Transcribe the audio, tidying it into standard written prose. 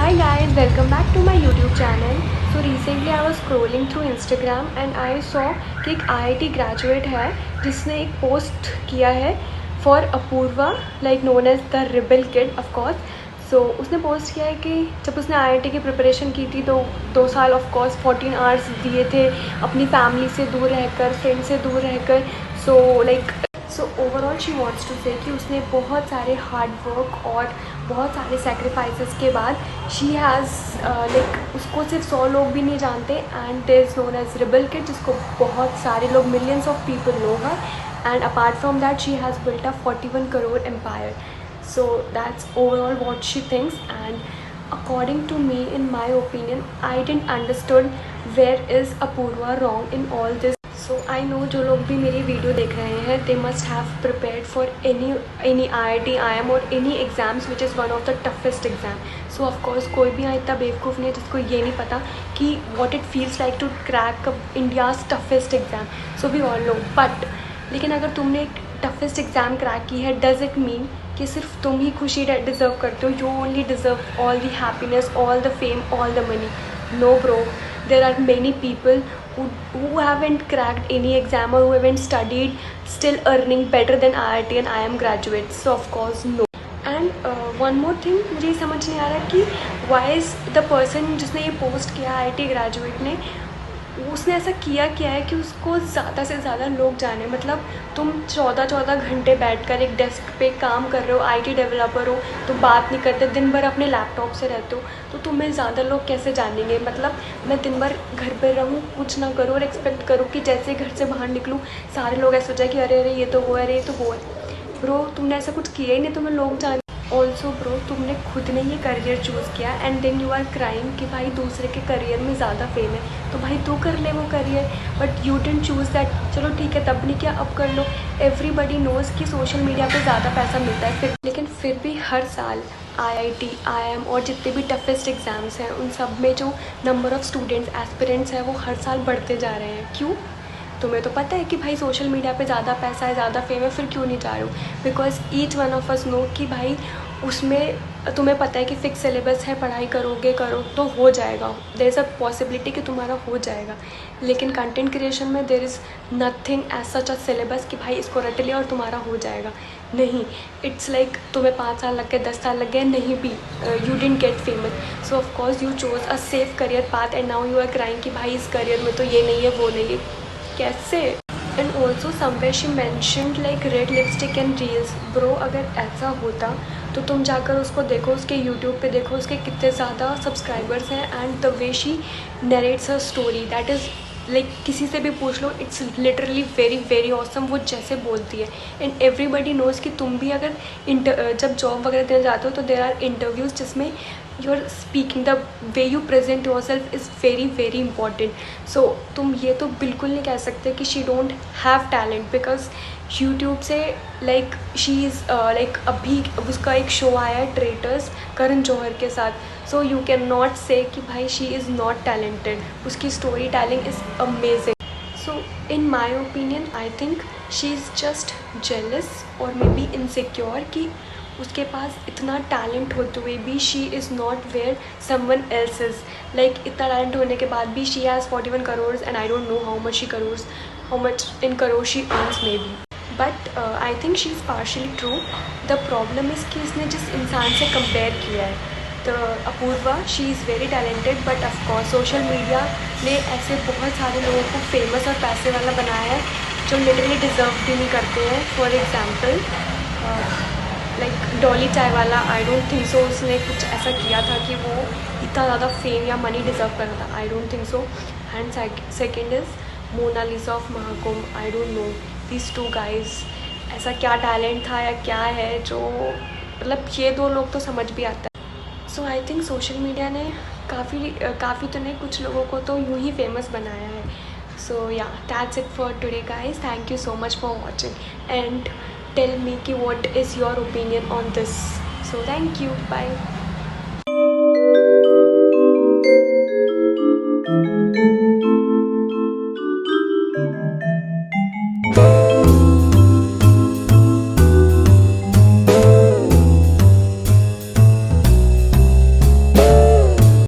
Hi guys, welcome back to my YouTube channel. So recently I was scrolling through Instagram and I saw कि एक IIT graduate है जिसने एक post किया है for Apoorva like known as the rebel kid of course. So उसने post किया है कि जब उसने IIT की प्रिपरेशन की थी तो 2 साल ऑफ कोर्स 14 आवर्स दिए थे अपनी फैमिली से दूर रहकर, फ्रेंड से दूर रहकर. So overall she wants to say कि उसने बहुत सारे हार्ड वर्क और बहुत सारे सेक्रीफाइसेस के बाद शी हैज़ उसको सिर्फ 100 लोग भी नहीं जानते and there is known as rebel kid जिसको बहुत सारे लोग millions of people know her and apart from that she has built a 41 crore empire. So that's overall what she thinks, and according to me, in my opinion, I didn't understood where is Apurva wrong in all this. So I know जो लोग भी मेरी video देख रहे हैं they must have prepared for any IIT IIM or any exams which is one of the toughest exam. So of course कोई भी यहाँ इतना बेवकूफ़ नहीं है जिसको ये नहीं पता कि what it feels like to crack India's toughest exam. So we all know, but लेकिन अगर तुमने एक टफेस्ट एग्ज़ाम क्रैक की है डज़ इट मीन कि सिर्फ तुम ही खुशी डिज़र्व करते हो. You only deserve all the happiness, all the fame, all the money. No bro, there are many people who haven't cracked any exam or who haven't studied still earning better than IIT and IIM graduates. So of course no. And one more thing मुझे ये समझ नहीं आ रहा कि why is the person जिसने ये post किया IIT graduate ने उसने ऐसा किया क्या है कि उसको ज़्यादा से ज़्यादा लोग जाने. मतलब तुम 14 घंटे बैठकर एक डेस्क पे काम कर रहे हो, IT डेवलपर हो, तुम बात नहीं करते, दिन भर अपने लैपटॉप से रहते हो, तो तुम्हें ज़्यादा लोग कैसे जानेंगे. मतलब मैं दिन भर घर पे रहूँ, कुछ ना करूँ और एक्सपेक्ट करूँ कि जैसे घर से बाहर निकलूँ सारे लोग ऐसे हो जाए कि अरे अरे ये तो वो है, अरे ये तो वो है. ब्रो तुमने ऐसा कुछ किया ही नहीं, तुम्हें लोग जाने. ऑल्सो ब्रो तुमने खुद ने ये करियर चूज़ किया and then you are crying कि भाई दूसरे के करियर में ज़्यादा फेम है, तो भाई तू कर ले वो career. But you didn't choose that. चलो ठीक है, तब नहीं किया अब कर लो. एवरीबडी नोज़ कि सोशल मीडिया पे ज़्यादा पैसा मिलता है लेकिन फिर भी हर साल IIT IIM और जितने भी टफेस्ट एग्ज़ाम्स हैं उन सब में जो नंबर ऑफ़ स्टूडेंट्स एस्पिरेंट्स हैं वो हर साल बढ़ते जा रहे हैं. क्यों? तुम्हें तो पता है कि भाई सोशल मीडिया पे ज़्यादा पैसा है, ज़्यादा फेम है, फिर क्यों नहीं जा रहे हो. Because each one of us know कि भाई उसमें तुम्हें पता है कि फ़िक्स सिलेबस है, पढ़ाई करोगे तो हो जाएगा. देयर इज़ अ पॉसिबिलिटी कि तुम्हारा हो जाएगा. लेकिन कंटेंट क्रिएशन में there is nothing as such a syllabus कि भाई इसको रट लिया और तुम्हारा हो जाएगा. नहीं, इट्स लाइक तुम्हें 5 साल लग गए, 10 साल लग गए, नहीं भी you didn't get famous. So of course you chose a safe career path and now you are crying कि भाई इस करियर में तो ये नहीं है, वो नहीं है. कैसे? And also somewhere she mentioned like red lipstick and reels. Bro अगर ऐसा होता तो तुम जाकर उसको देखो, उसके यूट्यूब पे देखो उसके कितने ज़्यादा सब्सक्राइबर्स हैं and the way she narrates her story that is like किसी से भी पूछ लो, it's literally very very awesome. वो जैसे बोलती है एंड एवरीबडी नोज़ कि तुम भी अगर जब जॉब वगैरह देने जाते हो तो देर आर इंटरव्यूज़ जिसमें your speaking, the way you present yourself is very very important. So तुम ये तो बिल्कुल नहीं कह सकते कि she don't have talent because YouTube से लाइक शी इज़ लाइक अभी उसका एक शो आया है ट्रेटर्स करण जौहर के साथ. सो यू कैन नॉट से कि भाई शी इज़ नॉट टैलेंटेड. उसकी story telling is amazing. So in my opinion I think she is just jealous और मे बी इनसिक्योर कि उसके पास इतना टैलेंट होते हुए भी she is not where someone else is. Like इतना टैलेंट होने के बाद भी she has 41 crore and I don't know how much in crore she earns may be. But I think she is partially true. The problem is कि इसने जिस इंसान से कंपेयर किया है तो Apoorva, she is very talented but of course social media ने ऐसे बहुत सारे लोगों को फेमस और पैसे वाला बनाया है जो लिटरली डिज़र्व भी नहीं करते हैं. फॉर एग्ज़ाम्पल लाइक डॉली चाय वाला, आई डोंट थिंक सो उसने कुछ ऐसा किया था कि वो इतना ज़्यादा फेम या मनी डिज़र्व कर रहा था. I don't think so. And second is Monalisa of Mahakumbh. I don't know these 2 guys ऐसा क्या टैलेंट था या क्या है जो मतलब ये 2 लोग तो समझ भी आता है. सो आई थिंक सोशल मीडिया ने काफ़ी तो नहीं, कुछ लोगों को तो यूँ ही फेमस बनाया है. So yeah that's it for today guys. Thank you so much for watching and tell me कि what is your opinion on this. So thank you, bye.